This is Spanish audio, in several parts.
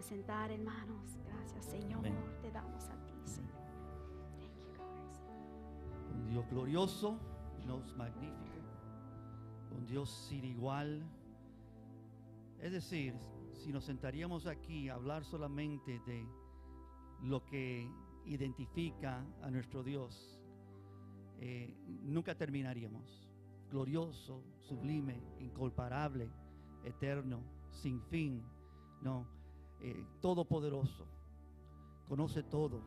sentar, hermanos. Gracias, Señor. Amén. Te damos a ti, Señor. Thank you, guys. Un Dios glorioso, un Dios magnífico, un Dios sin igual. Es decir, si nos sentaríamos aquí a hablar solamente de lo que identifica a nuestro Dios, nunca terminaríamos. Glorioso, sublime, incomparable, eterno, sin fin, no, todopoderoso, conoce todo,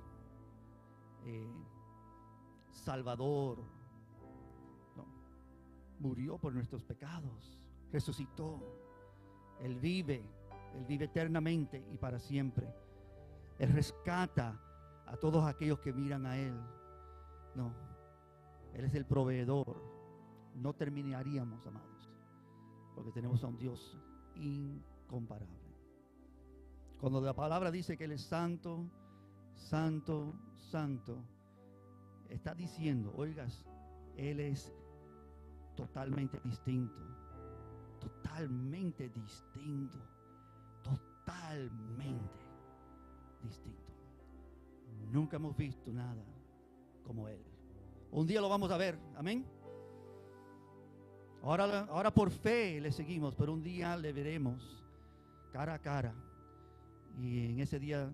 Salvador, no, murió por nuestros pecados, resucitó, Él vive eternamente y para siempre. Él rescata a todos aquellos que miran a Él. No, Él es el proveedor. No terminaríamos, amados, porque tenemos a un Dios incomparable. Cuando la palabra dice que Él es santo, santo, santo, está diciendo, oigas, Él es totalmente distinto, totalmente distinto, totalmente distinto. Nunca hemos visto nada como Él. Un día lo vamos a ver, amén. Ahora por fe le seguimos, pero un día le veremos cara a cara. Y en ese día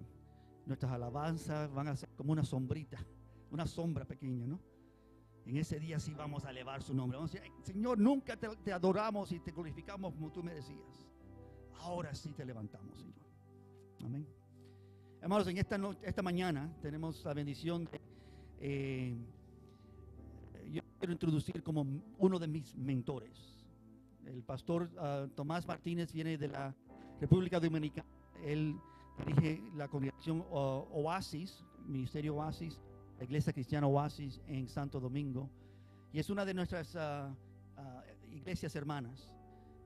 nuestras alabanzas van a ser como una sombrita, una sombra pequeña, ¿no? En ese día sí vamos a elevar su nombre. Vamos a decir, Señor, nunca te adoramos y te glorificamos como tú merecías. Ahora sí te levantamos, Señor. Amén. Hermanos, en esta mañana tenemos la bendición de... yo quiero introducir como uno de mis mentores. El pastor Tomás Martínez viene de la República Dominicana. Él dirige la congregación Oasis, Ministerio Oasis, la Iglesia Cristiana Oasis en Santo Domingo. Y es una de nuestras iglesias hermanas.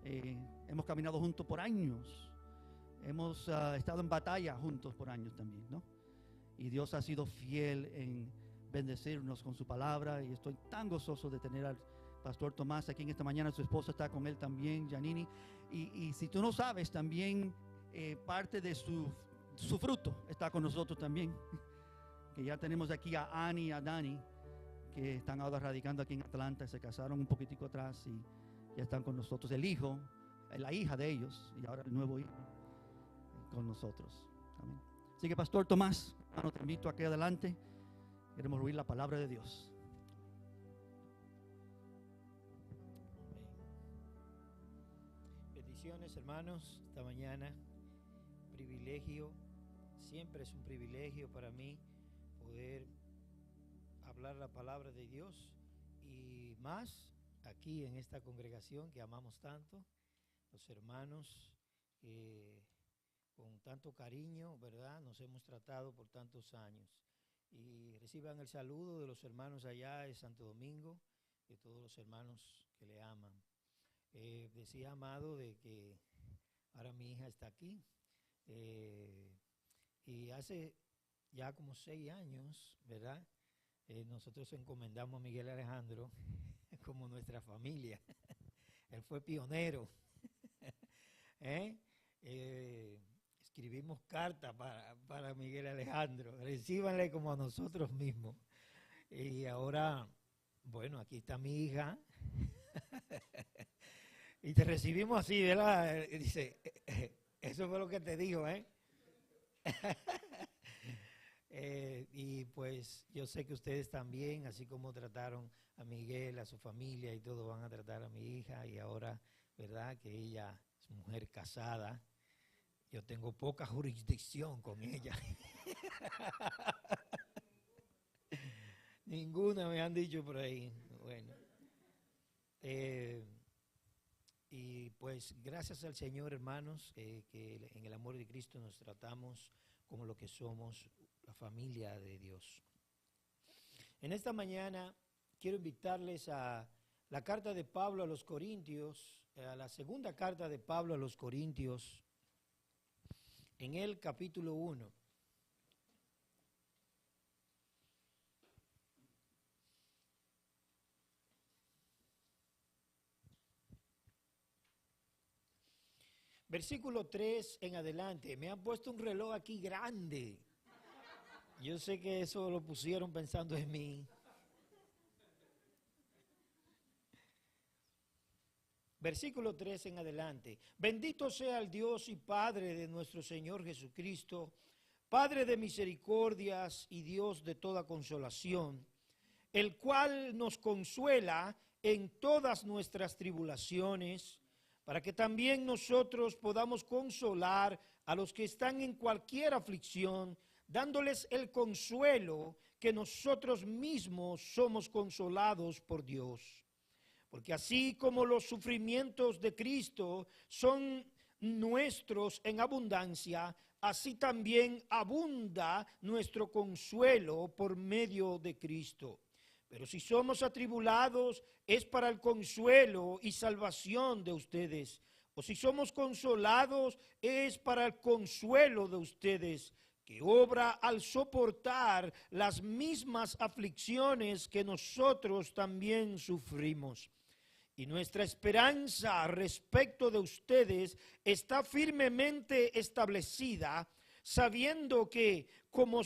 Hemos caminado juntos por años. Hemos estado en batalla juntos por años también, ¿no? Y Dios ha sido fiel en bendecirnos con su palabra. Y estoy tan gozoso de tener al pastor Tomás aquí en esta mañana. Su esposa está con él también, Janini. Y si tú no sabes, también parte de su fruto está con nosotros también. Que ya tenemos aquí a Ani y a Dani, que están ahora radicando aquí en Atlanta. Se casaron un poquitico atrás y ya están con nosotros. El hijo, la hija de ellos, y ahora el nuevo hijo con nosotros. Amén. Así que, pastor Tomás, hermano, te invito aquí adelante. Queremos oír la palabra de Dios. Bendiciones, hermanos, esta mañana. Privilegio, siempre es un privilegio para mí poder hablar la palabra de Dios, y más aquí en esta congregación que amamos tanto, los hermanos con tanto cariño, ¿verdad? Nos hemos tratado por tantos años. Y reciban el saludo de los hermanos allá de Santo Domingo, de todos los hermanos que le aman. Decía Amado de que ahora mi hija está aquí, y hace ya como 6 años, ¿verdad? Nosotros encomendamos a Miguel Alejandro como nuestra familia. Él fue pionero. Escribimos cartas para Miguel Alejandro. Recíbanle como a nosotros mismos. Y ahora, bueno, aquí está mi hija. Y te recibimos así, ¿verdad? Dice, eso fue lo que te dijo, ¿eh? Y pues yo sé que ustedes también, así como trataron a Miguel, a su familia y todo, van a tratar a mi hija. Y ahora, ¿verdad? Que ella es mujer casada. Yo tengo poca jurisdicción con ella. Ninguna me han dicho por ahí. Bueno. Y pues gracias al Señor, hermanos, que en el amor de Cristo nos tratamos como lo que somos, la familia de Dios. En esta mañana quiero invitarles a la carta de Pablo a los Corintios, a la segunda carta de Pablo a los Corintios, en el capítulo 1. Versículo 3 en adelante. Me han puesto un reloj aquí grande. Yo sé que eso lo pusieron pensando en mí. Versículo 3 en adelante. Bendito sea el Dios y Padre de nuestro Señor Jesucristo, Padre de misericordias y Dios de toda consolación, el cual nos consuela en todas nuestras tribulaciones, para que también nosotros podamos consolar a los que están en cualquier aflicción, dándoles el consuelo que nosotros mismos somos consolados por Dios. Porque así como los sufrimientos de Cristo son nuestros en abundancia, así también abunda nuestro consuelo por medio de Cristo. Pero si somos atribulados, es para el consuelo y salvación de ustedes. O si somos consolados, es para el consuelo de ustedes, que obra al soportar las mismas aflicciones que nosotros también sufrimos. Y nuestra esperanza respecto de ustedes está firmemente establecida, sabiendo que como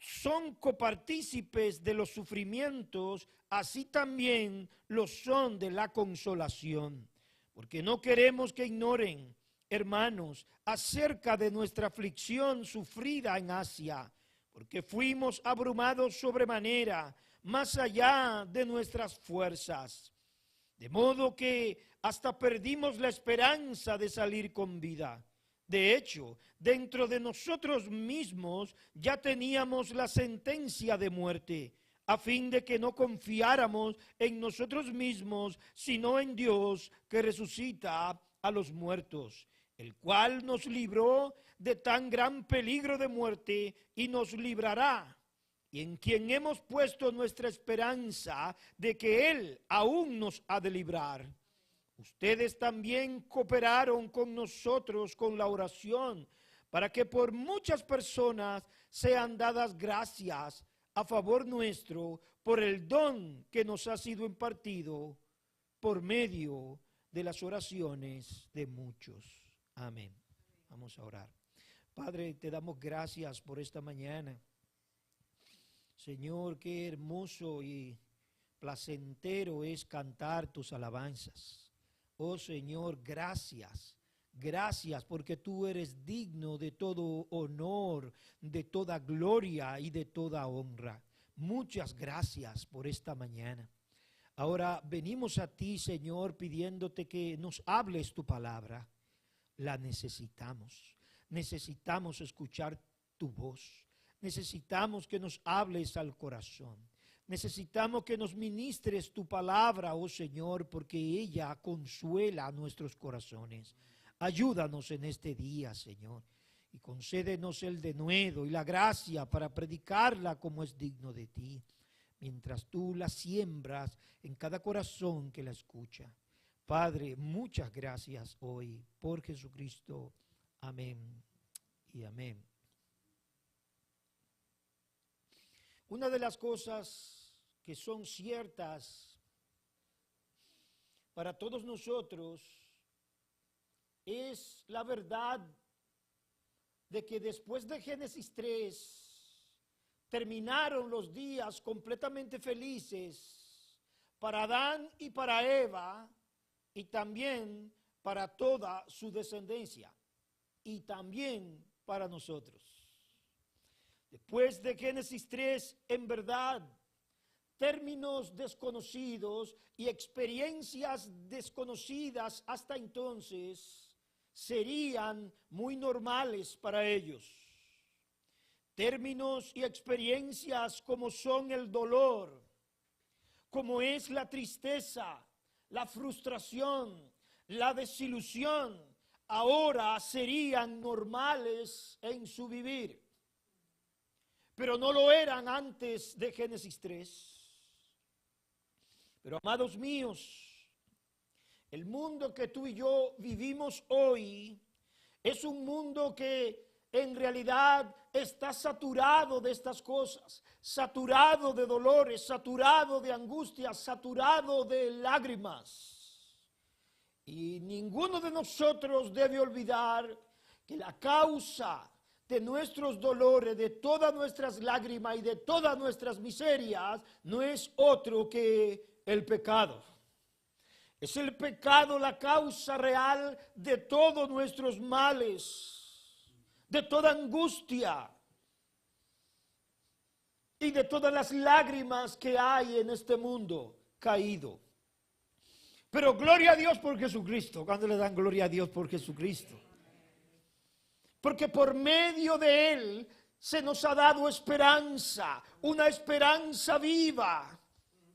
son copartícipes de los sufrimientos, así también lo son de la consolación. Porque no queremos que ignoren, hermanos, acerca de nuestra aflicción sufrida en Asia, porque fuimos abrumados sobremanera, más allá de nuestras fuerzas. De modo que hasta perdimos la esperanza de salir con vida. De hecho, dentro de nosotros mismos ya teníamos la sentencia de muerte, a fin de que no confiáramos en nosotros mismos, sino en Dios que resucita a los muertos, el cual nos libró de tan gran peligro de muerte y nos librará, y en quien hemos puesto nuestra esperanza de que Él aún nos ha de librar. Ustedes también cooperaron con nosotros con la oración, para que por muchas personas sean dadas gracias a favor nuestro por el don que nos ha sido impartido por medio de las oraciones de muchos. Amén. Vamos a orar. Padre, te damos gracias por esta mañana. Señor, qué hermoso y placentero es cantar tus alabanzas. Oh Señor, gracias. Gracias porque tú eres digno de todo honor, de toda gloria y de toda honra. Muchas gracias por esta mañana. Ahora venimos a ti, Señor, pidiéndote que nos hables tu palabra. La necesitamos. Necesitamos escuchar tu voz. Necesitamos que nos hables al corazón. Necesitamos que nos ministres tu palabra, oh Señor, porque ella consuela nuestros corazones. Ayúdanos en este día, Señor, y concédenos el denuedo y la gracia para predicarla como es digno de ti, mientras tú la siembras en cada corazón que la escucha. Padre, muchas gracias hoy por Jesucristo. Amén y amén. Una de las cosas que son ciertas para todos nosotros es la verdad de que después de Génesis 3 terminaron los días completamente felices para Adán y para Eva y también para toda su descendencia y también para nosotros. Después de Génesis 3, en verdad, términos desconocidos y experiencias desconocidas hasta entonces serían muy normales para ellos. Términos y experiencias como son el dolor, como es la tristeza, la frustración, la desilusión, ahora serían normales en su vivir. Pero no lo eran antes de Génesis 3. Pero amados míos, el mundo que tú y yo vivimos hoy es un mundo que en realidad está saturado de estas cosas, saturado de dolores, saturado de angustias, saturado de lágrimas. Y ninguno de nosotros debe olvidar que la causa de nuestros dolores, de todas nuestras lágrimas y de todas nuestras miserias no es otro que el pecado. Es el pecado la causa real de todos nuestros males, de toda angustia y de todas las lágrimas que hay en este mundo caído. Pero gloria a Dios por Jesucristo. ¿Cuándo le dan gloria a Dios por Jesucristo? Porque por medio de Él se nos ha dado esperanza, una esperanza viva,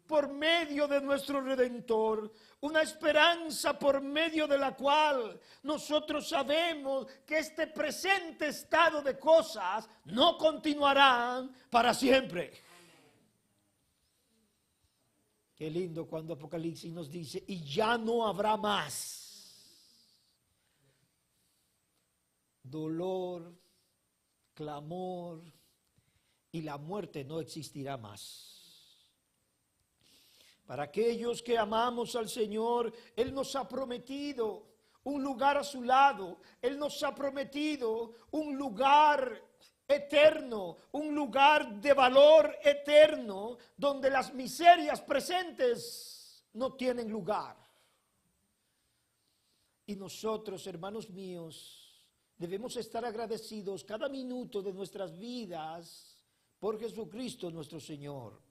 por medio de nuestro Redentor, una esperanza por medio de la cual nosotros sabemos que este presente estado de cosas no continuarán para siempre. Qué lindo cuando Apocalipsis nos dice, y ya no habrá más dolor, clamor, y la muerte no existirá más. Para aquellos que amamos al Señor, Él nos ha prometido un lugar a su lado. Él nos ha prometido un lugar eterno, un lugar de valor eterno, donde las miserias presentes no tienen lugar. Y nosotros, hermanos míos, debemos estar agradecidos cada minuto de nuestras vidas por Jesucristo nuestro Señor.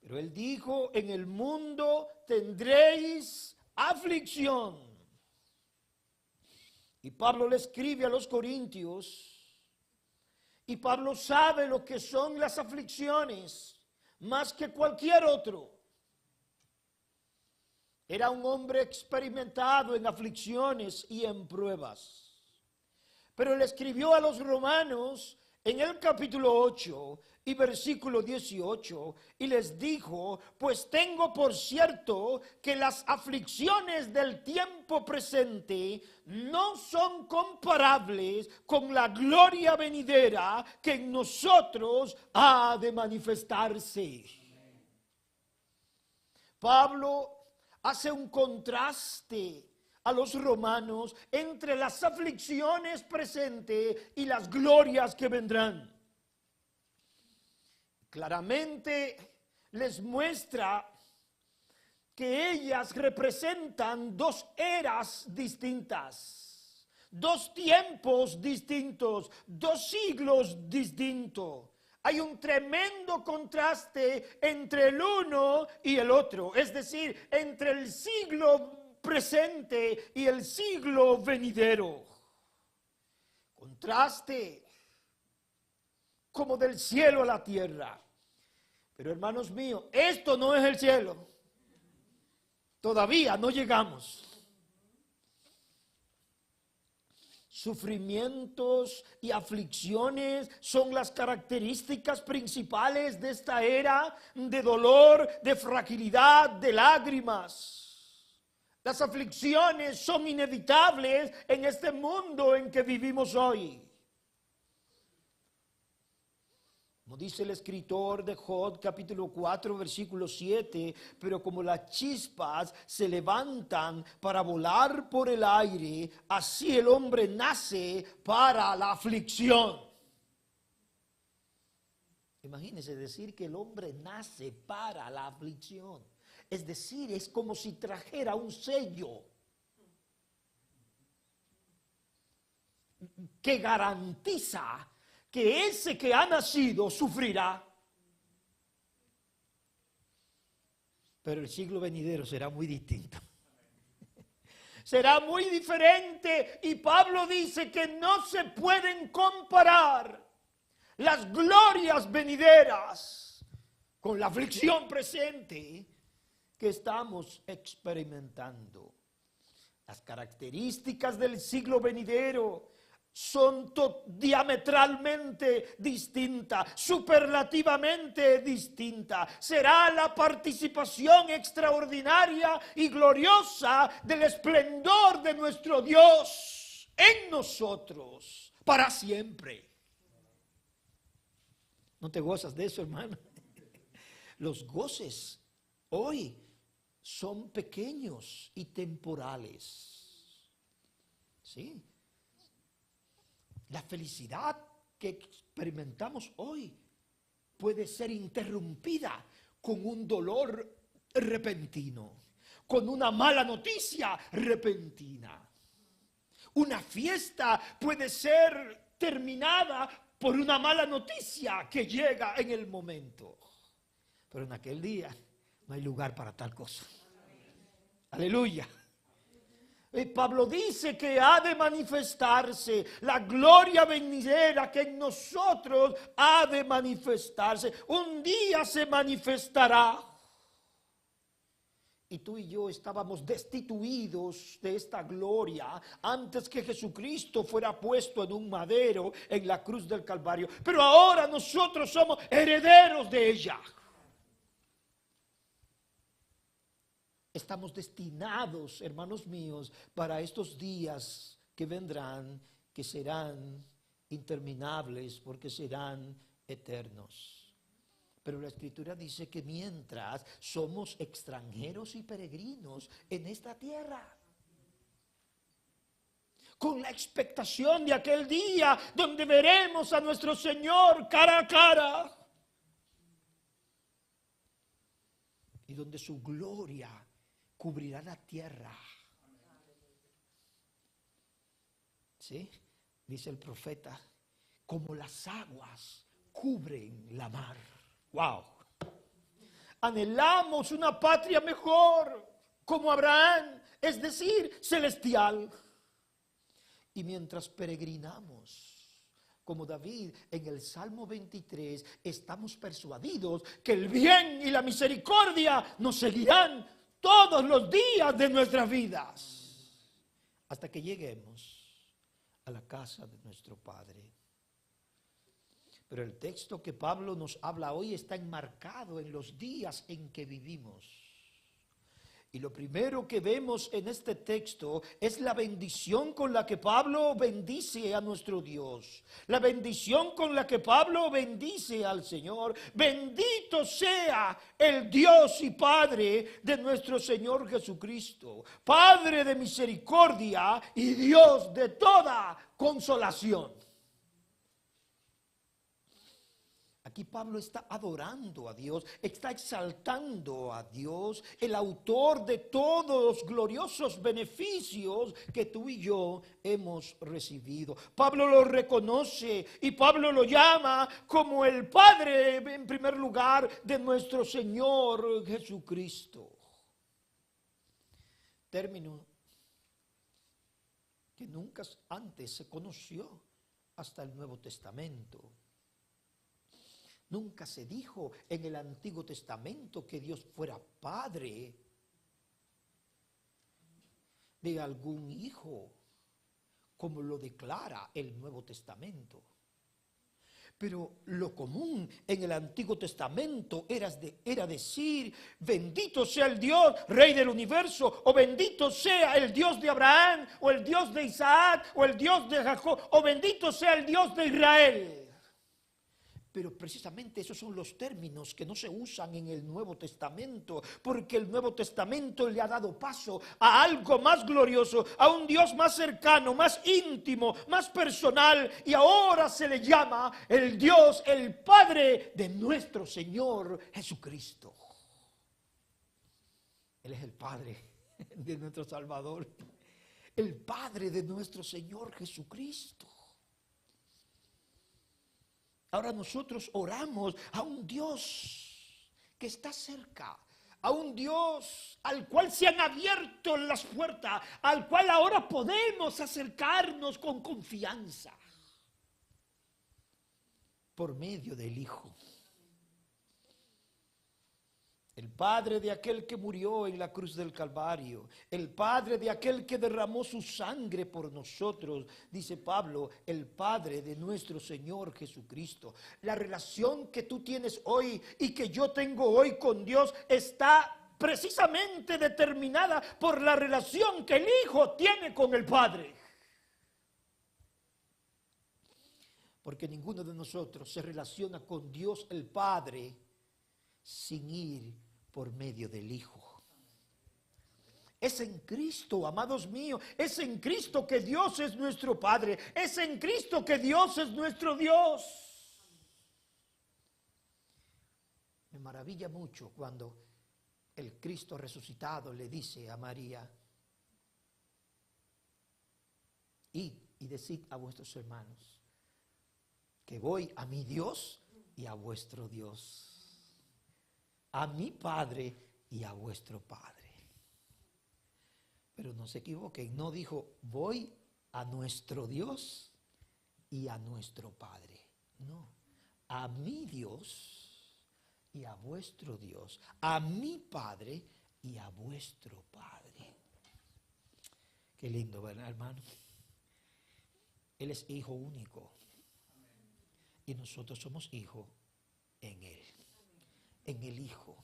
Pero Él dijo, en el mundo tendréis aflicción. Y Pablo le escribe a los Corintios, y Pablo sabe lo que son las aflicciones, más que cualquier otro. Era un hombre experimentado en aflicciones y en pruebas. Pero le escribió a los romanos en el capítulo 8 y versículo 18, y les dijo, pues tengo por cierto que las aflicciones del tiempo presente no son comparables con la gloria venidera que en nosotros ha de manifestarse. Pablo hace un contraste a los romanos entre las aflicciones presentes y las glorias que vendrán. Claramente les muestra que ellas representan dos eras distintas, dos tiempos distintos, dos siglos distintos. Hay un tremendo contraste entre el uno y el otro, es decir, entre el siglo presente y el siglo venidero. Contraste como del cielo a la tierra. Pero hermanos míos, esto no es el cielo. Todavía no llegamos. Sufrimientos y aflicciones son las características principales de esta era de dolor, de fragilidad, de lágrimas. Las aflicciones son inevitables en este mundo en que vivimos hoy. Como dice el escritor de Job, capítulo 4, versículo 7, pero como las chispas se levantan para volar por el aire, así el hombre nace para la aflicción. Imagínense decir que el hombre nace para la aflicción. Es decir, es como si trajera un sello que garantiza que ese que ha nacido sufrirá. Pero el siglo venidero será muy distinto. Será muy diferente, y Pablo dice que no se pueden comparar las glorias venideras con la aflicción presente que estamos experimentando. Las características del siglo venidero son diametralmente distintas, superlativamente distintas. Será la participación extraordinaria y gloriosa del esplendor de nuestro Dios en nosotros para siempre. ¿No te gozas de eso, hermano? Los goces hoy son pequeños y temporales. ¿Sí? La felicidad que experimentamos hoy puede ser interrumpida con un dolor repentino, con una mala noticia repentina. Una fiesta puede ser terminada por una mala noticia que llega en el momento. Pero en aquel día no hay lugar para tal cosa. Aleluya. Y Pablo dice que ha de manifestarse la gloria venidera que en nosotros ha de manifestarse. Un día se manifestará. Y tú y yo estábamos destituidos de esta gloria antes que Jesucristo fuera puesto en un madero en la cruz del Calvario. Pero ahora nosotros somos herederos de ella. Estamos destinados, hermanos míos, para estos días que vendrán, que serán interminables porque serán eternos. Pero la Escritura dice que mientras somos extranjeros y peregrinos en esta tierra, con la expectación de aquel día donde veremos a nuestro Señor cara a cara y donde su gloria cubrirá la tierra. ¿Sí? Dice el profeta, como las aguas cubren la mar. Wow. Anhelamos una patria mejor, como Abraham, es decir, celestial. Y mientras peregrinamos, como David en el Salmo 23, estamos persuadidos que el bien y la misericordia nos seguirán todos los días de nuestras vidas, hasta que lleguemos a la casa de nuestro Padre. Pero el texto que Pablo nos habla hoy está enmarcado en los días en que vivimos. Y lo primero que vemos en este texto es la bendición con la que Pablo bendice a nuestro Dios. La bendición con la que Pablo bendice al Señor. Bendito sea el Dios y Padre de nuestro Señor Jesucristo. Padre de misericordia y Dios de toda consolación. Aquí Pablo está adorando a Dios, está exaltando a Dios, el autor de todos los gloriosos beneficios que tú y yo hemos recibido. Pablo lo reconoce y Pablo lo llama como el Padre, en primer lugar, de nuestro Señor Jesucristo. Término que nunca antes se conoció hasta el Nuevo Testamento. Nunca se dijo en el Antiguo Testamento que Dios fuera padre de algún hijo, como lo declara el Nuevo Testamento. Pero lo común en el Antiguo Testamento era decir, bendito sea el Dios, Rey del universo, o bendito sea el Dios de Abraham, o el Dios de Isaac, o el Dios de Jacob, o bendito sea el Dios de Israel. Pero precisamente esos son los términos que no se usan en el Nuevo Testamento, porque el Nuevo Testamento le ha dado paso a algo más glorioso, a un Dios más cercano, más íntimo, más personal, y ahora se le llama el Dios, el Padre de nuestro Señor Jesucristo. Él es el Padre de nuestro Salvador, el Padre de nuestro Señor Jesucristo. Ahora nosotros oramos a un Dios que está cerca, a un Dios al cual se han abierto las puertas, al cual ahora podemos acercarnos con confianza por medio del Hijo. El Padre de aquel que murió en la cruz del Calvario, el Padre de aquel que derramó su sangre por nosotros, dice Pablo, el Padre de nuestro Señor Jesucristo. La relación que tú tienes hoy y que yo tengo hoy con Dios está precisamente determinada por la relación que el Hijo tiene con el Padre. Porque ninguno de nosotros se relaciona con Dios el Padre sin ir por medio del Hijo. Es en Cristo, amados míos, es en Cristo que Dios es nuestro Padre, es en Cristo que Dios es nuestro Dios. Me maravilla mucho cuando el Cristo resucitado le dice a María: id y decid a vuestros hermanos que voy a mi Dios y a vuestro Dios, a mi Padre y a vuestro Padre. Pero no se equivoquen, no dijo voy a nuestro Dios y a nuestro Padre. No, a mi Dios y a vuestro Dios, a mi Padre y a vuestro Padre. Qué lindo, ¿verdad, hermano? Él es hijo único y nosotros somos hijos en Él, en el Hijo.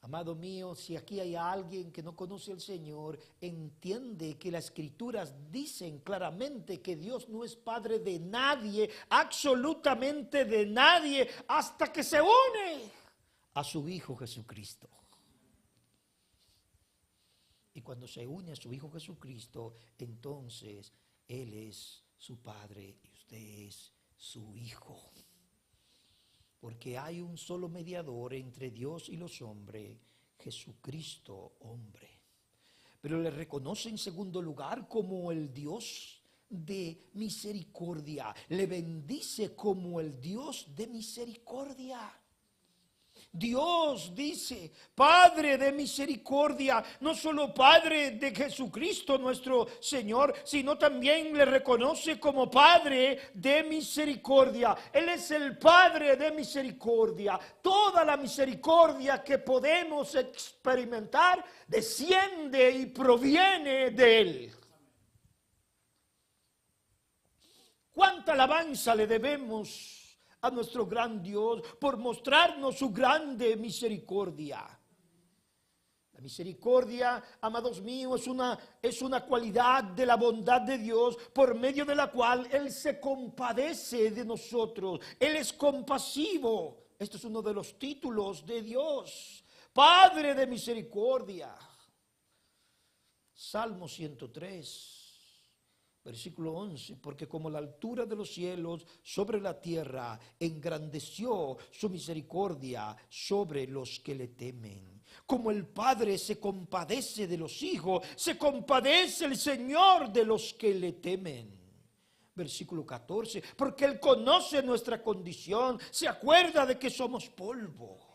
Amado mío, si aquí hay alguien que no conoce al Señor, entiende que las Escrituras dicen claramente que Dios no es padre de nadie, absolutamente de nadie, hasta que se une a su Hijo Jesucristo. Y cuando se une a su Hijo Jesucristo, entonces Él es su Padre y usted es su Hijo. Porque hay un solo mediador entre Dios y los hombres, Jesucristo hombre. Pero le reconoce en segundo lugar como el Dios de misericordia. Le bendice como el Dios de misericordia. Dios dice, Padre de misericordia, no solo Padre de Jesucristo nuestro Señor, sino también le reconoce como Padre de misericordia. Él es el Padre de misericordia. Toda la misericordia que podemos experimentar desciende y proviene de Él. ¿Cuánta alabanza le debemos a nuestro gran Dios por mostrarnos su grande misericordia? La misericordia, amados míos, es una cualidad de la bondad de Dios por medio de la cual Él se compadece de nosotros. Él es compasivo. Este es uno de los títulos de Dios, Padre de misericordia. Salmo 103. Versículo 11, porque como la altura de los cielos sobre la tierra, engrandeció su misericordia sobre los que le temen. Como el Padre se compadece de los hijos, se compadece el Señor de los que le temen. Versículo 14, porque Él conoce nuestra condición, se acuerda de que somos polvo.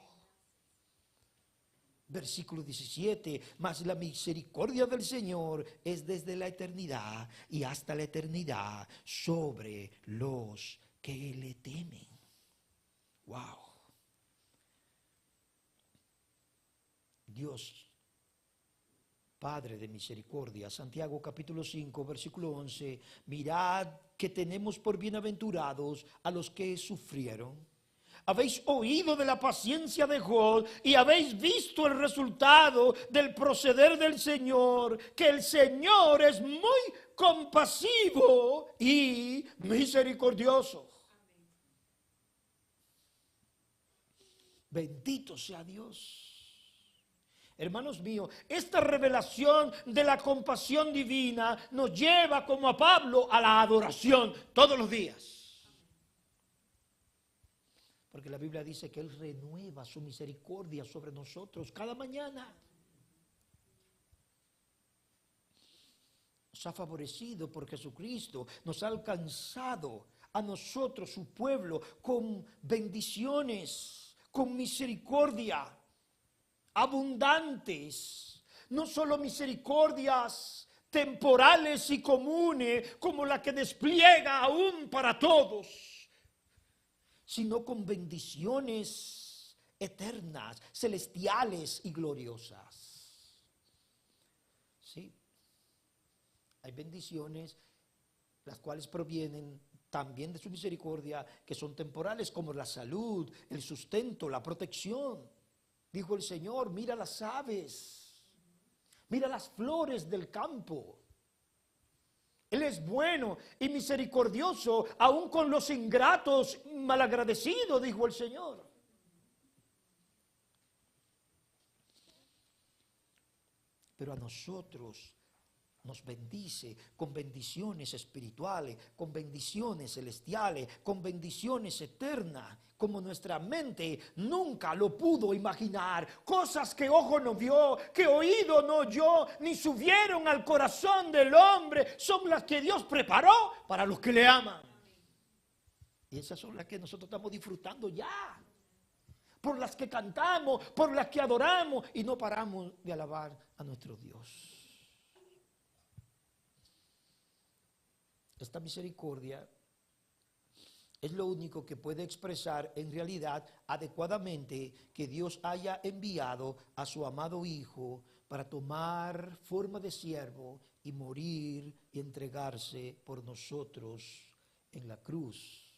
Versículo 17, mas la misericordia del Señor es desde la eternidad y hasta la eternidad sobre los que le temen. Wow. Dios, Padre de misericordia. Santiago capítulo 5, versículo 11, mirad que tenemos por bienaventurados a los que sufrieron. Habéis oído de la paciencia de Job y habéis visto el resultado del proceder del Señor, que el Señor es muy compasivo y misericordioso. Bendito sea Dios. Hermanos míos, esta revelación de la compasión divina nos lleva como a Pablo a la adoración todos los días. Porque la Biblia dice que Él renueva su misericordia sobre nosotros cada mañana. Nos ha favorecido por Jesucristo, nos ha alcanzado a nosotros, su pueblo, con bendiciones, con misericordia, abundantes. No solo misericordias temporales y comunes como la que despliega aún para todos, sino con bendiciones eternas, celestiales y gloriosas. Sí, hay bendiciones las cuales provienen también de su misericordia, que son temporales, como la salud, el sustento, la protección. Dijo el Señor, mira las aves, mira las flores del campo. Él es bueno y misericordioso, aun con los ingratos, malagradecidos, dijo el Señor. pero a nosotros nos bendice con bendiciones espirituales, con bendiciones celestiales, con bendiciones eternas, como nuestra mente nunca lo pudo imaginar. Cosas que ojo no vio, que oído no oyó, ni subieron al corazón del hombre, son las que Dios preparó para los que le aman. Y esas son las que nosotros estamos disfrutando ya, por las que cantamos, por las que adoramos y no paramos de alabar a nuestro Dios. Esta misericordia es lo único que puede expresar en realidad adecuadamente que Dios haya enviado a su amado Hijo para tomar forma de siervo y morir y entregarse por nosotros en la cruz.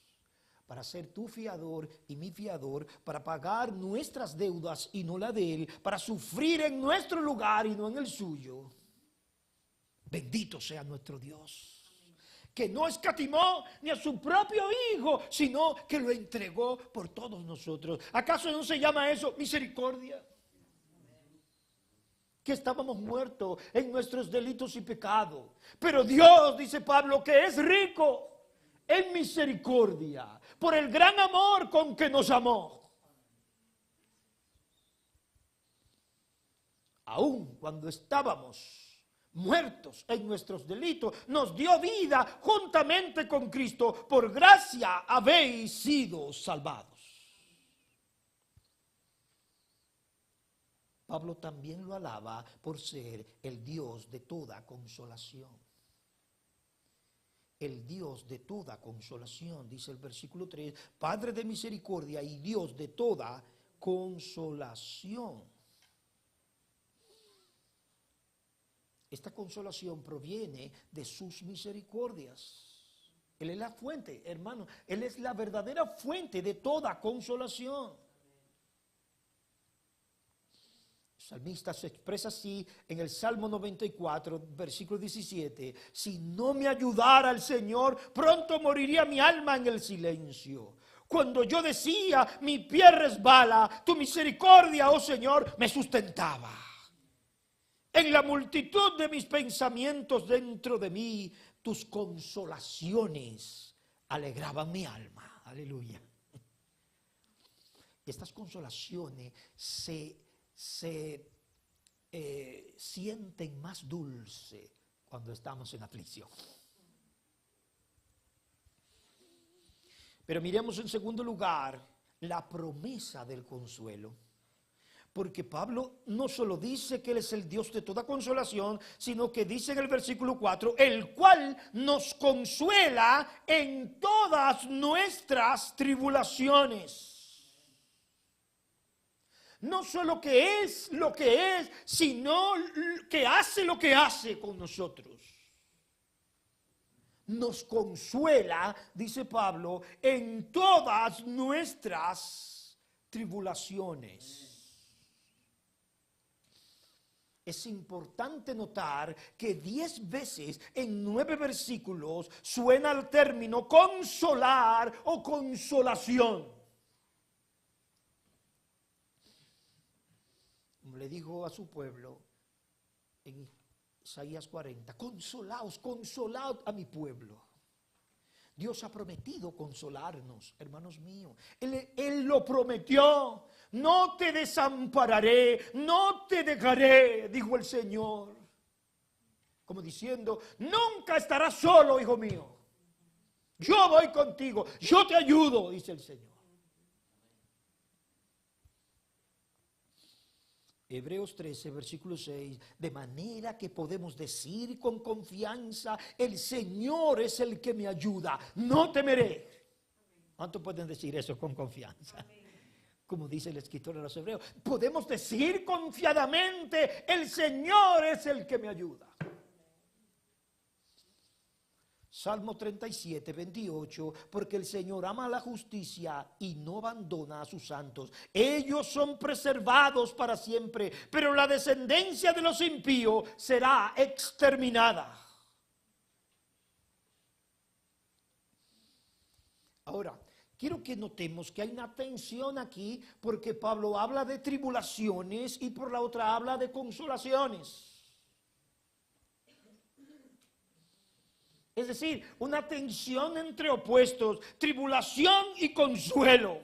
Para ser tu fiador y mi fiador, para pagar nuestras deudas y no la de Él, para sufrir en nuestro lugar y no en el suyo. Bendito sea nuestro Dios, que no escatimó ni a su propio Hijo, sino que lo entregó por todos nosotros. ¿Acaso no se llama eso misericordia? Que estábamos muertos en nuestros delitos y pecados, pero Dios, dice Pablo, que es rico en misericordia, por el gran amor con que nos amó. Aun cuando estábamos muertos en nuestros delitos, nos dio vida juntamente con Cristo. Por gracia habéis sido salvados. Pablo también lo alaba por ser el Dios de toda consolación. El Dios de toda consolación, dice el versículo 3, Padre de misericordia y Dios de toda consolación. Esta consolación proviene de sus misericordias. Él es la fuente, hermano. Él es la verdadera fuente de toda consolación. El salmista se expresa así en el Salmo 94, versículo 17. Si no me ayudara el Señor, pronto moriría mi alma en el silencio. Cuando yo decía, mi pie resbala, tu misericordia, oh Señor, me sustentaba. En la multitud de mis pensamientos dentro de mí, tus consolaciones alegraban mi alma. Aleluya. Estas consolaciones se sienten más dulce cuando estamos en aflicción. Pero miremos en segundo lugar la promesa del consuelo. Porque Pablo no solo dice que Él es el Dios de toda consolación, sino que dice en el versículo 4, el cual nos consuela en todas nuestras tribulaciones. No solo que es lo que es, sino que hace lo que hace con nosotros. Nos consuela, dice Pablo, en todas nuestras tribulaciones. Es importante notar que 10 veces en 9 versículos suena el término consolar o consolación. Como le dijo a su pueblo en Isaías 40, consolaos, consolad a mi pueblo. Dios ha prometido consolarnos, hermanos míos. Él lo prometió. No te desampararé, no te dejaré, dijo el Señor. Como diciendo, nunca estarás solo, hijo mío. Yo voy contigo, yo te ayudo, dice el Señor. Hebreos 13, versículo 6, de manera que podemos decir con confianza, el Señor es el que me ayuda, no temeré. ¿Cuántos pueden decir eso con confianza? Como dice el escritor de los Hebreos, podemos decir confiadamente, el Señor es el que me ayuda. Salmo 37, 28, porque el Señor ama la justicia y no abandona a sus santos. Ellos son preservados para siempre, pero la descendencia de los impíos será exterminada. Ahora, quiero que notemos que hay una tensión aquí, porque Pablo habla de tribulaciones y por la otra habla de consolaciones. Es decir, una tensión entre opuestos, tribulación y consuelo.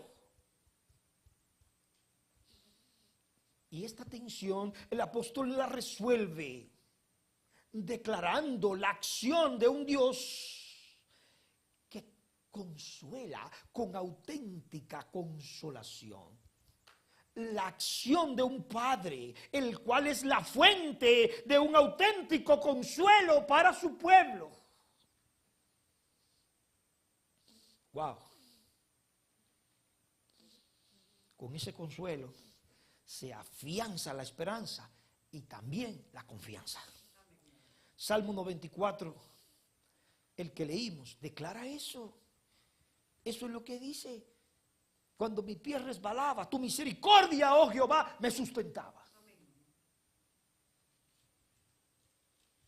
Y esta tensión el apóstol la resuelve declarando la acción de un Dios que consuela con auténtica consolación. La acción de un Padre, el cual es la fuente de un auténtico consuelo para su pueblo. Wow. Con ese consuelo se afianza la esperanza y también la confianza. Salmo 94, el que leímos, declara eso. Eso es lo que dice. Cuando mi pie resbalaba, tu misericordia, oh Jehová, me sustentaba.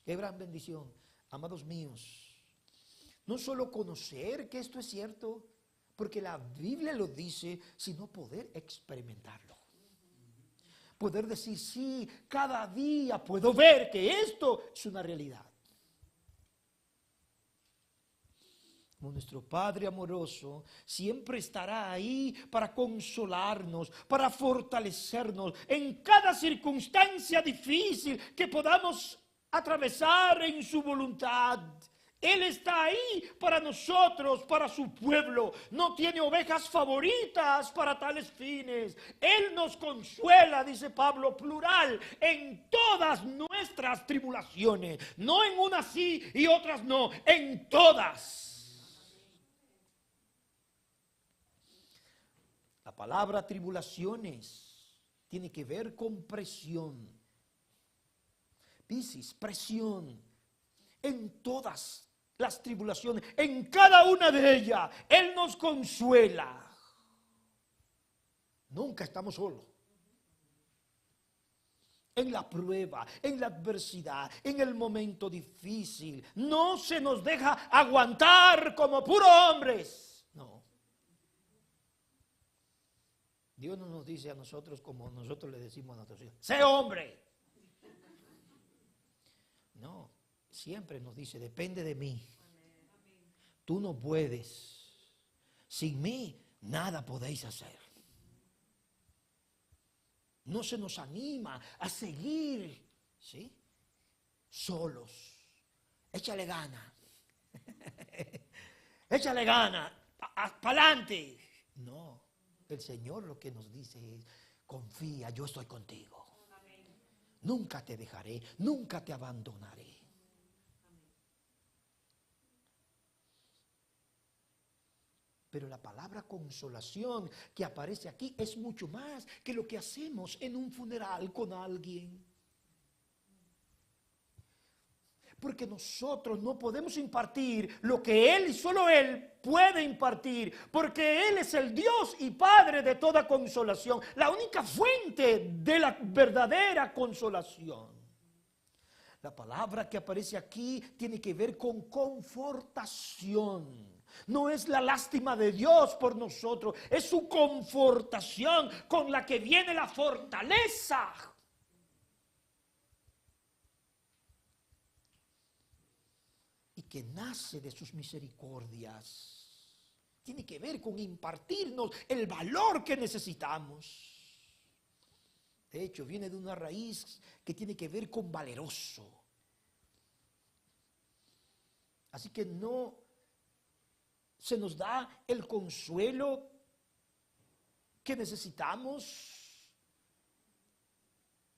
Qué gran bendición, amados míos. No solo conocer que esto es cierto, porque la Biblia lo dice, sino poder experimentarlo. Poder decir, sí, cada día puedo ver que esto es una realidad. Como nuestro Padre amoroso siempre estará ahí para consolarnos, para fortalecernos en cada circunstancia difícil que podamos atravesar en su voluntad. Él está ahí para nosotros, para su pueblo. No tiene ovejas favoritas para tales fines. Él nos consuela, dice Pablo, plural, en todas nuestras tribulaciones. No en unas sí y otras no, en todas. La palabra tribulaciones tiene que ver con presión. Piscis, presión. En todas las tribulaciones, en cada una de ellas, Él nos consuela. Nunca estamos solos. En la prueba, en la adversidad, en el momento difícil, no se nos deja aguantar como puros hombres. No. Dios no nos dice a nosotros como nosotros le decimos a nuestros hijos, sé hombre. No, siempre nos dice, depende de mí. Tú no puedes. Sin mí, nada podéis hacer. No se nos anima a seguir, ¿sí? Solos. Échale gana. Échale gana. Para adelante. No. El Señor lo que nos dice es, confía, yo estoy contigo. Nunca te dejaré, nunca te abandonaré. Pero la palabra consolación que aparece aquí es mucho más que lo que hacemos en un funeral con alguien. Porque nosotros no podemos impartir lo que Él y solo Él puede impartir. Porque Él es el Dios y Padre de toda consolación. La única fuente de la verdadera consolación. La palabra que aparece aquí tiene que ver con confortación. No es la lástima de Dios por nosotros. Es su confortación con la que viene la fortaleza. Que nace de sus misericordias. Tiene que ver con impartirnos el valor que necesitamos. De hecho, viene de una raíz que tiene que ver con valeroso. Así que no se nos da el consuelo que necesitamos,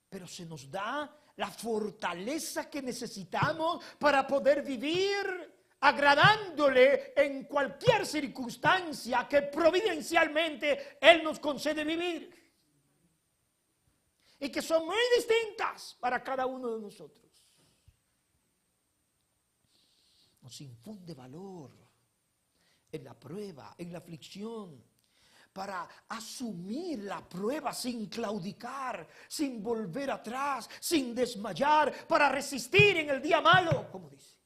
pero se nos da la fortaleza que necesitamos para poder vivir agradándole en cualquier circunstancia que providencialmente Él nos concede vivir. Y que son muy distintas para cada uno de nosotros. Nos infunde valor en la prueba, en la aflicción, para asumir la prueba sin claudicar, sin volver atrás, sin desmayar, para resistir en el día malo, como dice.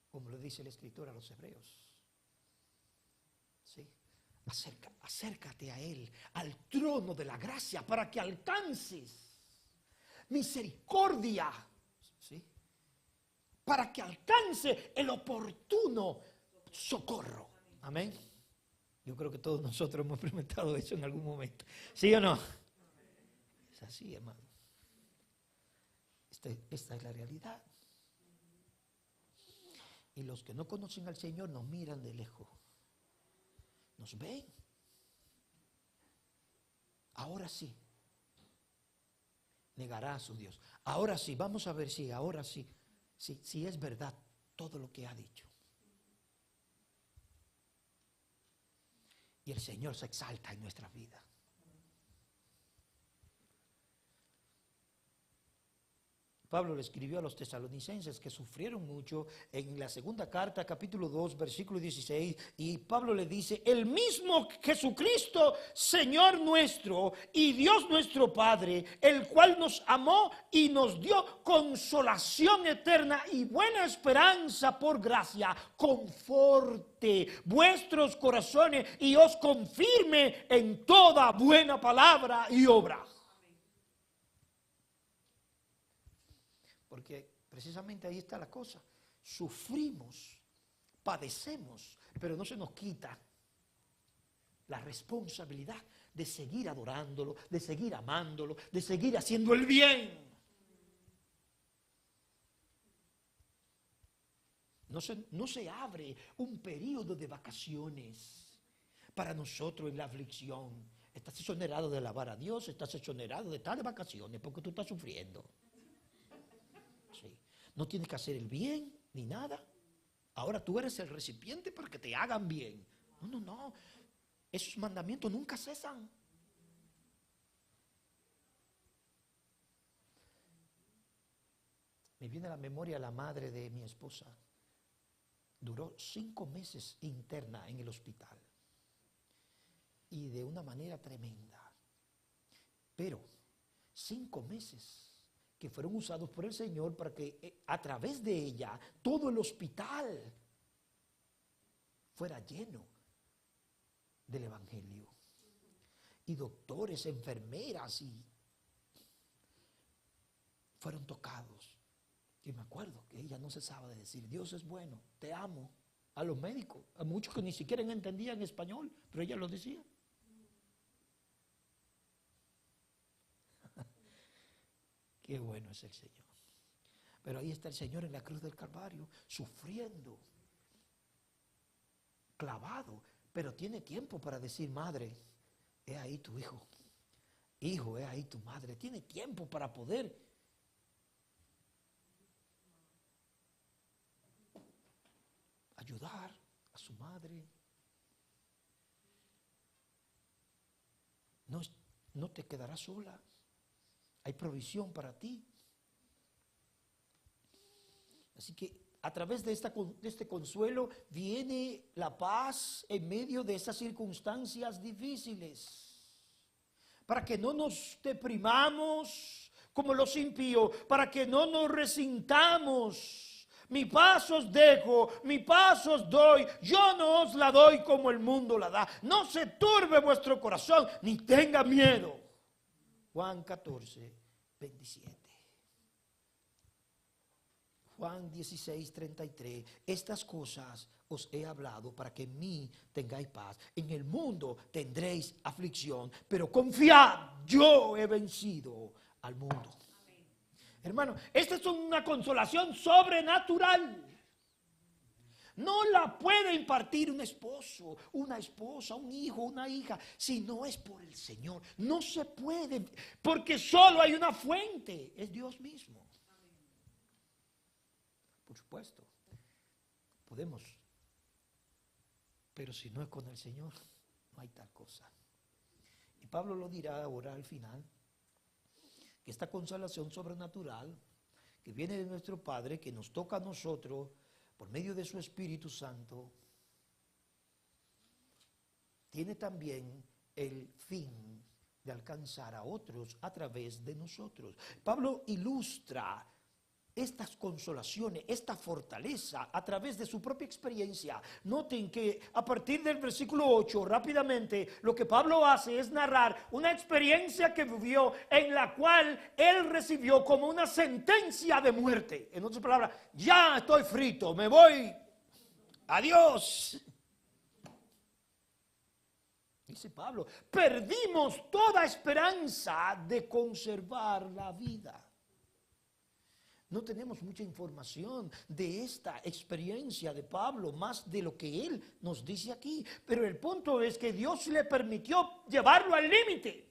Como le dice el escritor a los hebreos. ¿Sí? Acércate a Él, al trono de la gracia, para que alcances misericordia. ¿Sí? para que alcance el oportuno socorro. Amén. Yo creo que todos nosotros hemos experimentado eso en algún momento. ¿Sí o no? Es así, hermano. Esta es la realidad. Y los que no conocen al Señor nos miran de lejos. Nos ven. Ahora sí. Negará a su Dios. Ahora sí, vamos a ver si ahora sí. Si es verdad todo lo que ha dicho. Y el Señor se exalta en nuestra vida. Pablo le escribió a los tesalonicenses que sufrieron mucho en la segunda carta, capítulo 2, versículo 16, y Pablo le dice, el mismo Jesucristo, Señor nuestro y Dios nuestro Padre, el cual nos amó y nos dio consolación eterna y buena esperanza por gracia, conforte vuestros corazones y os confirme en toda buena palabra y obra. Porque precisamente ahí está la cosa. Sufrimos, padecemos, pero no se nos quita la responsabilidad de seguir adorándolo, de seguir amándolo, de seguir haciendo el bien. No se abre un periodo de vacaciones para nosotros en la aflicción. Estás exonerado de alabar a Dios, estás exonerado de estar de vacaciones porque tú estás sufriendo. Sí. No tienes que hacer el bien ni nada. Ahora tú eres el recipiente para que te hagan bien. No. Esos mandamientos nunca cesan. Me viene a la memoria la madre de mi esposa. Duró 5 meses interna en el hospital. Y de una manera tremenda. Pero 5 meses que fueron usados por el Señor para que a través de ella todo el hospital fuera lleno del Evangelio. Y doctores, enfermeras y fueron tocados. Y me acuerdo que ella no cesaba de decir, Dios es bueno, te amo. A los médicos, a muchos que ni siquiera entendían español, pero ella lo decía. Qué bueno es el Señor. Pero ahí está el Señor en la cruz del Calvario, sufriendo, clavado, pero tiene tiempo para decir, madre, he ahí tu hijo. Hijo, he ahí tu madre. Tiene tiempo para poder ayudar a su madre. No te quedarás sola. Hay provisión para ti. Así que a través de este consuelo viene la paz en medio de esas circunstancias difíciles. Para que no nos deprimamos como los impíos, para que no nos resintamos. Mi paz os dejo, mi paz os doy, yo no os la doy como el mundo la da. No se turbe vuestro corazón, ni tenga miedo. Juan 14, 27. Juan 16, 33. Estas cosas os he hablado para que en mí tengáis paz. En el mundo tendréis aflicción, pero confiad, yo he vencido al mundo. Amén. Hermano, esta es una consolación sobrenatural. No la puede impartir un esposo, una esposa, un hijo, una hija, si no es por el Señor. No se puede, porque solo hay una fuente, es Dios mismo. Por supuesto, podemos, pero si no es con el Señor, no hay tal cosa. Y Pablo lo dirá ahora al final, que esta consolación sobrenatural, que viene de nuestro Padre, que nos toca a nosotros, por medio de su Espíritu Santo, tiene también el fin de alcanzar a otros a través de nosotros. Pablo ilustra estas consolaciones, esta fortaleza a través de su propia experiencia. Noten que a partir del versículo 8, rápidamente, lo que Pablo hace es narrar una experiencia que vivió en la cual él recibió como una sentencia de muerte. En otras palabras, ya estoy frito, me voy, adiós. Dice Pablo, perdimos toda esperanza de conservar la vida. No tenemos mucha información de esta experiencia de Pablo, más de lo que él nos dice aquí. Pero el punto es que Dios le permitió llevarlo al límite.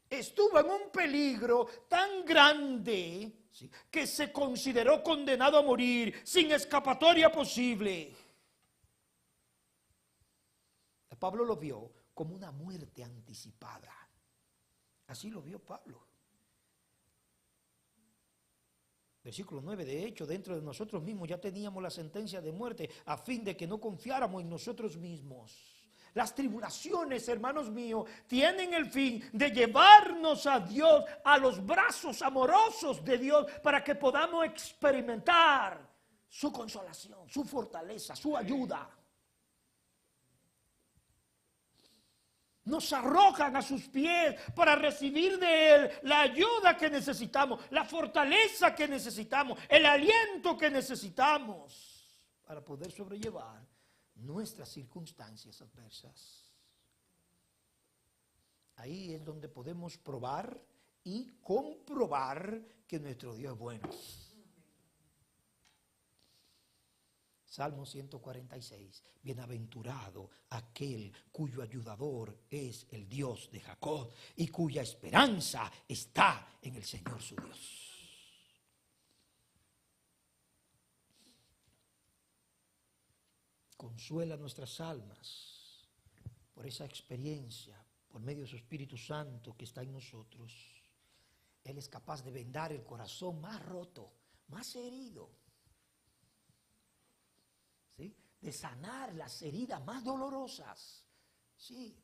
Estuvo en un peligro tan grande, ¿sí?, que se consideró condenado a morir sin escapatoria posible. Pablo lo vio como una muerte anticipada. Así lo vio Pablo. Versículo 9, de hecho, dentro de nosotros mismos ya teníamos la sentencia de muerte a fin de que no confiáramos en nosotros mismos. Las tribulaciones, hermanos míos, tienen el fin de llevarnos a Dios, a los brazos amorosos de Dios, para que podamos experimentar su consolación, su fortaleza, su ayuda. Nos arrojan a sus pies para recibir de Él la ayuda que necesitamos, la fortaleza que necesitamos, el aliento que necesitamos para poder sobrellevar nuestras circunstancias adversas. Ahí es donde podemos probar y comprobar que nuestro Dios es bueno. Salmo 146, bienaventurado aquel cuyo ayudador es el Dios de Jacob y cuya esperanza está en el Señor su Dios. Consuela nuestras almas por esa experiencia, por medio de su Espíritu Santo que está en nosotros. Él es capaz de vendar el corazón más roto, más herido, ¿sí?, de sanar las heridas más dolorosas. Sí,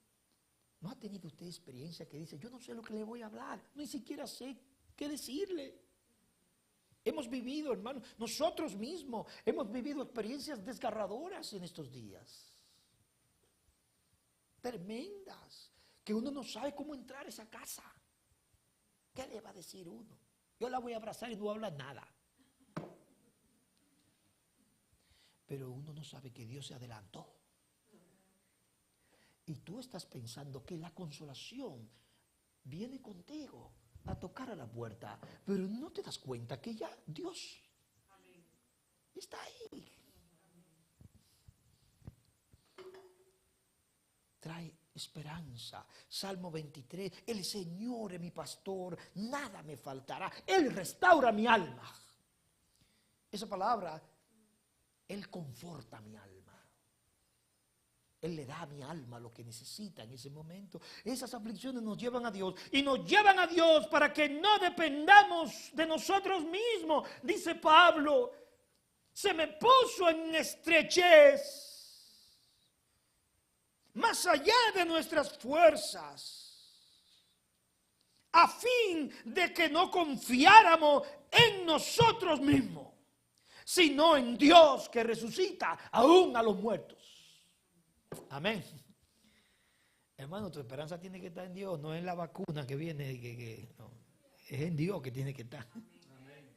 ¿no ha tenido usted experiencia que dice, yo no sé lo que le voy a hablar, ni siquiera sé qué decirle? Hemos vivido, hermano, nosotros mismos hemos vivido experiencias desgarradoras en estos días, tremendas, que uno no sabe cómo entrar a esa casa. ¿Qué le va a decir uno? Yo la voy a abrazar y no habla nada. Pero uno no sabe que Dios se adelantó. Y tú estás pensando que la consolación viene contigo a tocar a la puerta, pero no te das cuenta que ya Dios está ahí. Trae esperanza. Salmo 23, el Señor es mi pastor, nada me faltará. Él restaura mi alma. Esa palabra, Él conforta mi alma. Él le da a mi alma lo que necesita en ese momento. Esas aflicciones nos llevan a Dios y nos llevan a Dios para que no dependamos de nosotros mismos. Dice Pablo, se me puso en estrechez, más allá de nuestras fuerzas, a fin de que no confiáramos en nosotros mismos, sino en Dios que resucita aún a los muertos. Amén. Hermano, tu esperanza tiene que estar en Dios, no en la vacuna que viene, no, es en Dios que tiene que estar. Amén.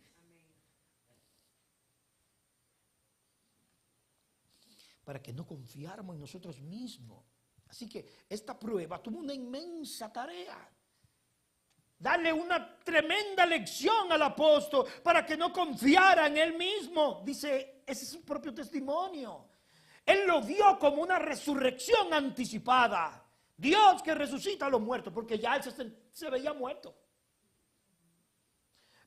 Para que no confiáramos en nosotros mismos. Así que esta prueba tuvo una inmensa tarea. Darle una tremenda lección al apóstol para que no confiara en él mismo. Dice, ese es su propio testimonio. Él lo vio como una resurrección anticipada. Dios que resucita a los muertos, porque ya él se veía muerto.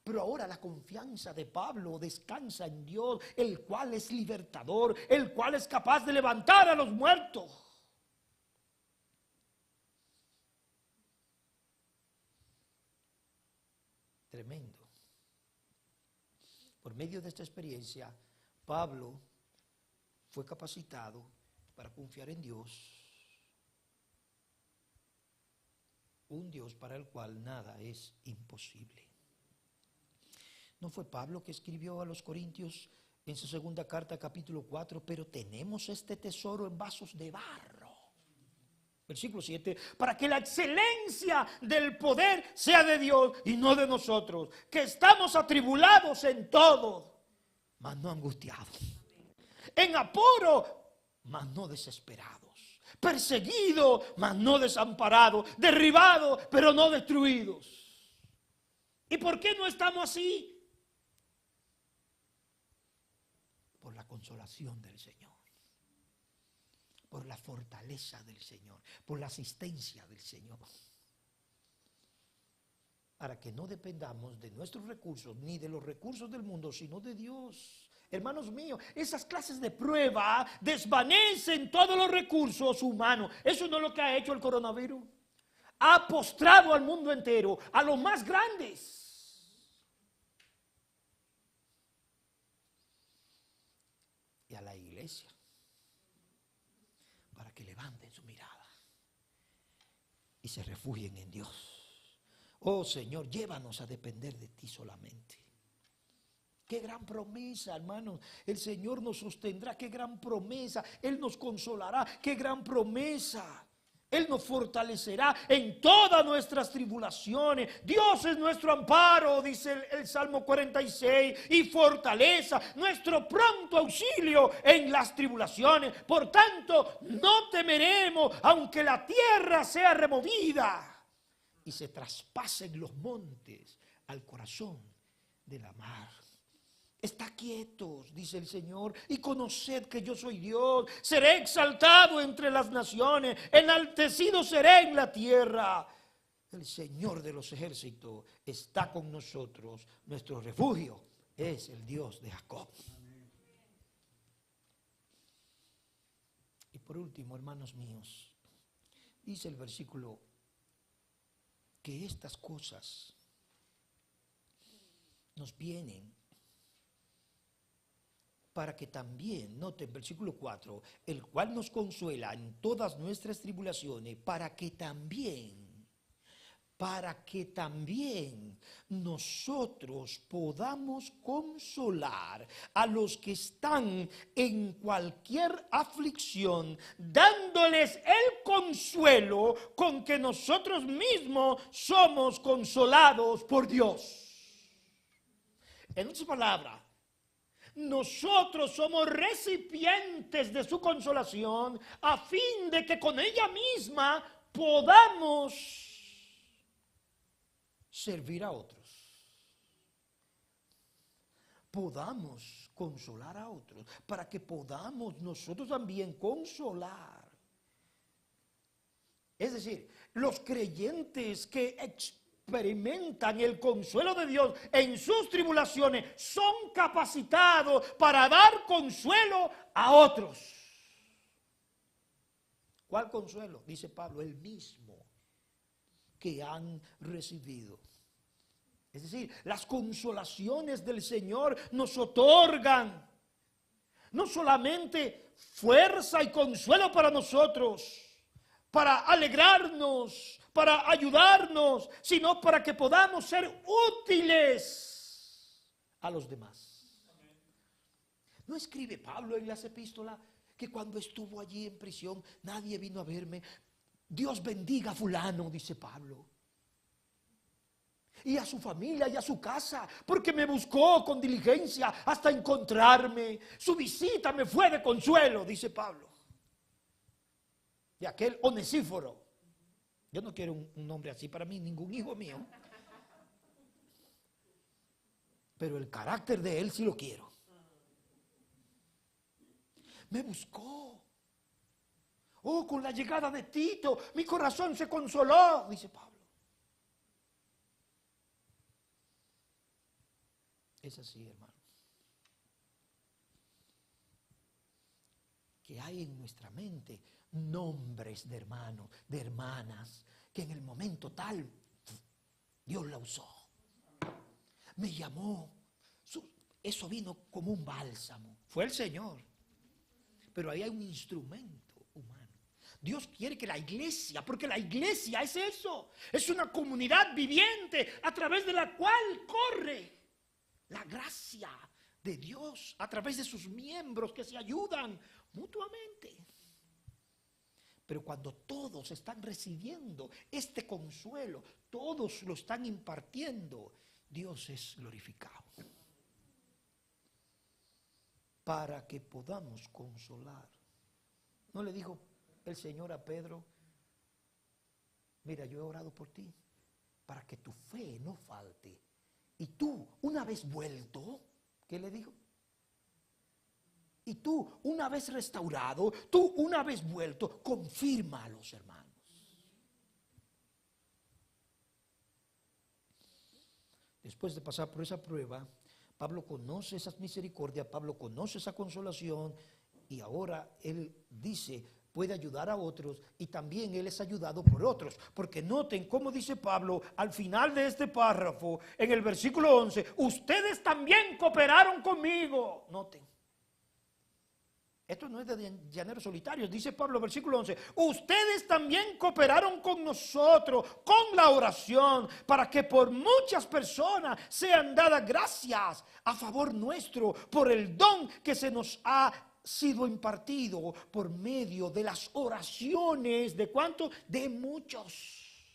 Pero ahora la confianza de Pablo descansa en Dios, el cual es libertador, el cual es capaz de levantar a los muertos. Tremendo. Por medio de esta experiencia, Pablo fue capacitado para confiar en Dios, un Dios para el cual nada es imposible. ¿No fue Pablo que escribió a los Corintios en su segunda carta, capítulo 4? Pero tenemos este tesoro en vasos de barro. Versículo 7, para que la excelencia del poder sea de Dios y no de nosotros, que estamos atribulados en todo, mas no angustiados, en apuro, mas no desesperados, perseguidos, mas no desamparados, derribados, pero no destruidos. ¿Y por qué no estamos así? Por la consolación del Señor, por la fortaleza del Señor, por la asistencia del Señor. Para que no dependamos de nuestros recursos ni de los recursos del mundo, sino de Dios. Hermanos míos, esas clases de prueba desvanecen todos los recursos humanos. Eso no es lo que ha hecho el coronavirus. Ha postrado al mundo entero, a los más grandes. Y a la iglesia, para que levanten su mirada y se refugien en Dios. Oh Señor, llévanos a depender de ti solamente. Qué gran promesa, hermanos. El Señor nos sostendrá, qué gran promesa. Él nos consolará, qué gran promesa. Él nos fortalecerá en todas nuestras tribulaciones. Dios es nuestro amparo, dice el Salmo 46, y fortaleza, nuestro pronto auxilio en las tribulaciones. Por tanto, no temeremos, aunque la tierra sea removida y se traspasen los montes al corazón de la mar. Está quietos, dice el Señor, y conoced que yo soy Dios. Seré exaltado entre las naciones, enaltecido seré en la tierra. El Señor de los ejércitos está con nosotros. Nuestro refugio es el Dios de Jacob. Y por último, hermanos míos, dice el versículo que estas cosas nos vienen para que también, noten versículo 4, el cual nos consuela en todas nuestras tribulaciones, para que también nosotros podamos consolar a los que están en cualquier aflicción, dándoles el consuelo con que nosotros mismos somos consolados por Dios. En otras palabras, nosotros somos recipientes de su consolación a fin de que con ella misma podamos servir a otros. Podamos consolar a otros, para que podamos nosotros también consolar. Es decir, los creyentes que experimentan el consuelo de Dios en sus tribulaciones son capacitados para dar consuelo a otros. ¿Cuál consuelo? Dice Pablo, el mismo que han recibido. Es decir, las consolaciones del Señor nos otorgan no solamente fuerza y consuelo para nosotros, para alegrarnos, para ayudarnos, sino para que podamos ser útiles a los demás. ¿No escribe Pablo en las epístolas que cuando estuvo allí en prisión nadie vino a verme? Dios bendiga a fulano, dice Pablo, y a su familia y a su casa, porque me buscó con diligencia hasta encontrarme. Su visita me fue de consuelo, dice Pablo. Y aquel Onesíforo, yo no quiero un nombre así para mí, ningún hijo mío, pero el carácter de él sí lo quiero. Me buscó. Oh, con la llegada de Tito, mi corazón se consoló, dice Pablo. Es así, hermano. Que hay en nuestra mente nombres de hermanos, de hermanas, que en el momento tal Dios la usó. Me llamó. Eso vino como un bálsamo. Fue el Señor. Pero ahí hay un instrumento humano. Dios quiere que la iglesia, porque la iglesia es eso, es una comunidad viviente a través de la cual corre la gracia de Dios a través de sus miembros que se ayudan mutuamente. Pero cuando todos están recibiendo este consuelo, todos lo están impartiendo, Dios es glorificado. Para que podamos consolar. ¿No le dijo el Señor a Pedro? Mira, yo he orado por ti para que tu fe no falte. Y tú, una vez vuelto, ¿qué le dijo? Y tú, una vez restaurado, tú, una vez vuelto, confirma a los hermanos. Después de pasar por esa prueba, Pablo conoce esas misericordias, Pablo conoce esa consolación y ahora él dice, puede ayudar a otros y también él es ayudado por otros. Porque noten cómo dice Pablo al final de este párrafo, en el versículo 11, ustedes también cooperaron conmigo. Noten. Esto no es de llaneros solitarios, dice Pablo, versículo 11. Ustedes también cooperaron con nosotros, con la oración, para que por muchas personas sean dadas gracias a favor nuestro, por el don que se nos ha sido impartido por medio de las oraciones. ¿De cuántos? De muchos.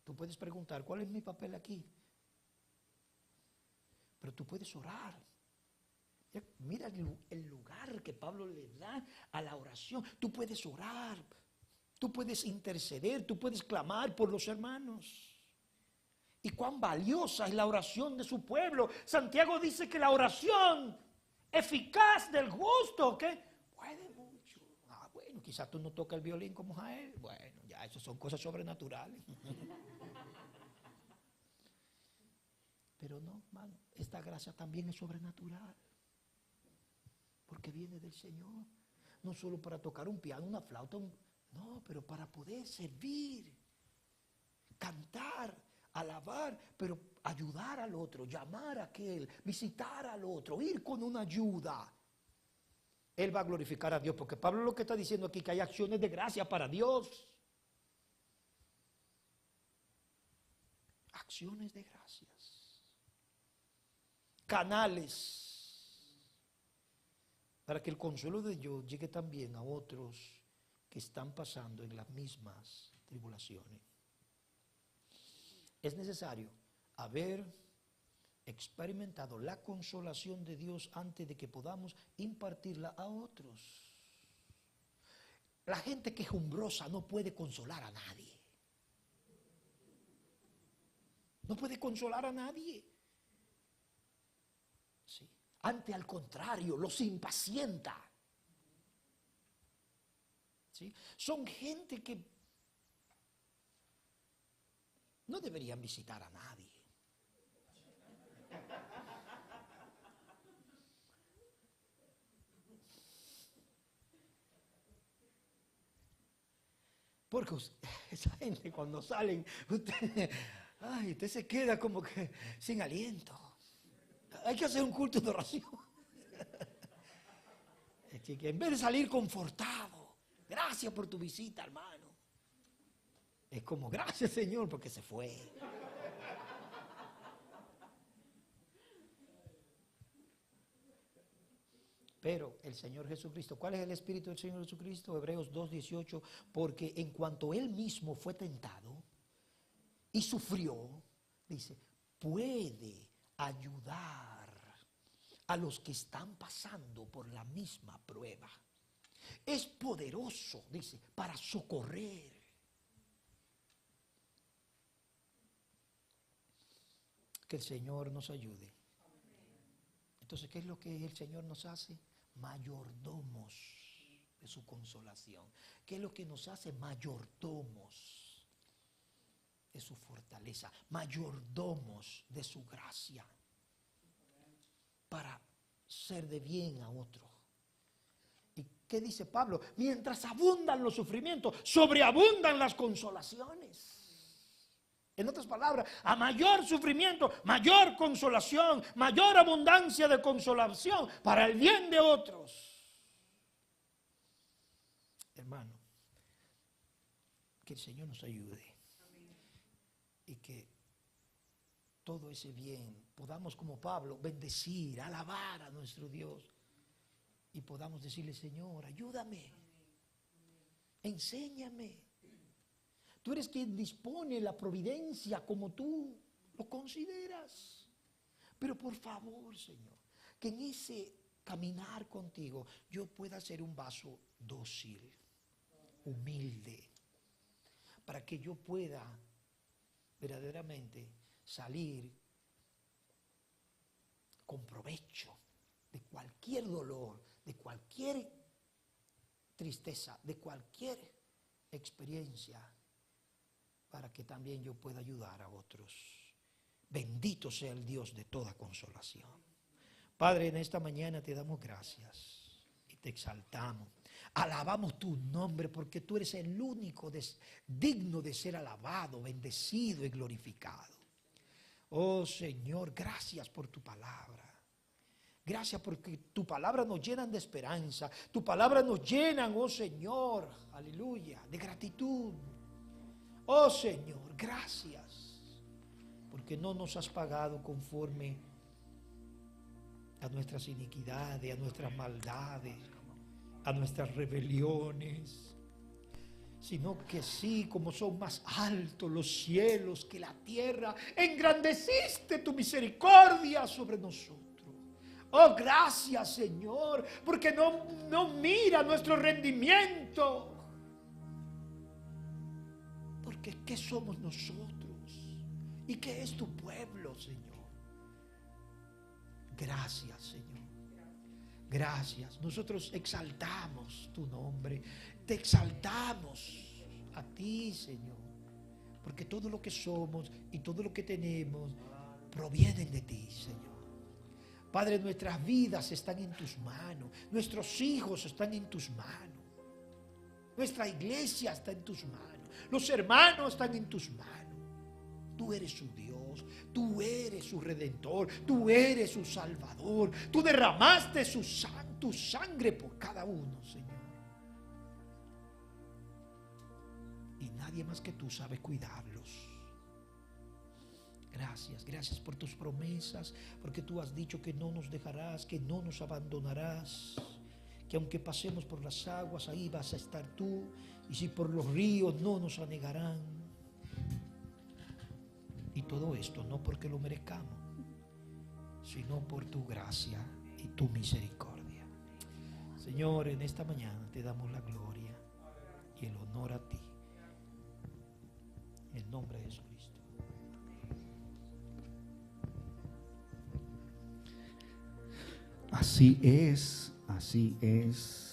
Tú puedes preguntar, ¿cuál es mi papel aquí? Pero tú puedes orar. Mira el lugar que Pablo le da a la oración. Tú puedes orar, tú puedes interceder, tú puedes clamar por los hermanos. Y cuán valiosa es la oración de su pueblo. Santiago dice que la oración eficaz del justo, ¿qué? Puede mucho. Bueno, quizás tú no tocas el violín como Jael. Bueno, ya eso son cosas sobrenaturales. Pero no, hermano, esta gracia también es sobrenatural. Porque viene del Señor. No solo para tocar un piano, una flauta, no, pero para poder servir, cantar, alabar, pero ayudar al otro, llamar a aquel, visitar al otro, ir con una ayuda. Él va a glorificar a Dios, porque Pablo lo que está diciendo aquí, que hay acciones de gracia para Dios. Acciones de gracias. Canales para que el consuelo de Dios llegue también a otros que están pasando en las mismas tribulaciones. Es necesario haber experimentado la consolación de Dios antes de que podamos impartirla a otros. La gente quejumbrosa no puede consolar a nadie. No puede consolar a nadie. Sí. Antes, al contrario, los impacienta. ¿Sí? Son gente que no deberían visitar a nadie. Porque esa gente cuando salen, usted se queda como que sin aliento. Hay que hacer un culto de oración. Que en vez de salir confortado, gracias por tu visita, hermano. Es como, gracias, Señor, porque se fue. Pero el Señor Jesucristo, ¿cuál es el espíritu del Señor Jesucristo? Hebreos 2:18, porque en cuanto Él mismo fue tentado y sufrió, dice, puede ayudar a los que están pasando por la misma prueba. Es poderoso, dice, para socorrer. Que el Señor nos ayude. Entonces, ¿qué es lo que el Señor nos hace? Mayordomos de su consolación. ¿Qué es lo que nos hace? Mayordomos de su fortaleza, mayordomos de su gracia, para ser de bien a otro. ¿Y qué dice Pablo? Mientras abundan los sufrimientos, sobreabundan las consolaciones. En otras palabras, a mayor sufrimiento, mayor consolación, mayor abundancia de consolación para el bien de otros. Hermano, que el Señor nos ayude. y que todo ese bien podamos, como Pablo, bendecir, alabar a nuestro Dios y podamos decirle: Señor, ayúdame, enséñame. Tú eres quien dispone la providencia como tú lo consideras. Pero por favor, Señor, que en ese caminar contigo yo pueda ser un vaso dócil, humilde, para que yo pueda verdaderamente salir con provecho de cualquier dolor, de cualquier tristeza, de cualquier experiencia, para que también yo pueda ayudar a otros. Bendito sea el Dios de toda consolación. Padre, en esta mañana te damos gracias y te exaltamos. Alabamos tu nombre porque tú eres el único digno de ser alabado, bendecido y glorificado. Oh Señor, gracias por tu palabra. Gracias porque tu palabra nos llena de esperanza. Tu palabra nos llena, oh Señor, aleluya, de gratitud. Oh Señor, gracias porque no nos has pagado conforme a nuestras iniquidades, a nuestras maldades, a nuestras rebeliones, sino que sí, como son más altos los cielos que la tierra, engrandeciste tu misericordia sobre nosotros. Oh, gracias, Señor, porque no mira nuestro rendimiento. Porque ¿qué somos nosotros? ¿Y qué es tu pueblo, Señor? Gracias, Señor. Gracias. Nosotros exaltamos tu nombre. Te exaltamos a ti, Señor. Porque todo lo que somos y todo lo que tenemos provienen de ti, Señor. Padre, nuestras vidas están en tus manos. Nuestros hijos están en tus manos. Nuestra iglesia está en tus manos. Los hermanos están en tus manos. Tú eres su Dios. Tú eres su Redentor. Tú eres su Salvador. Tú derramaste tu sangre por cada uno, Señor. Y nadie más que tú sabe cuidarlos. Gracias, gracias por tus promesas, porque tú has dicho que no nos dejarás, que no nos abandonarás, que aunque pasemos por las aguas, ahí vas a estar tú, y si por los ríos no nos anegarán. Y todo esto no porque lo merezcamos, sino por tu gracia y tu misericordia. Señor, en esta mañana te damos la gloria y el honor a ti, en el nombre de Jesucristo. Así es, así es.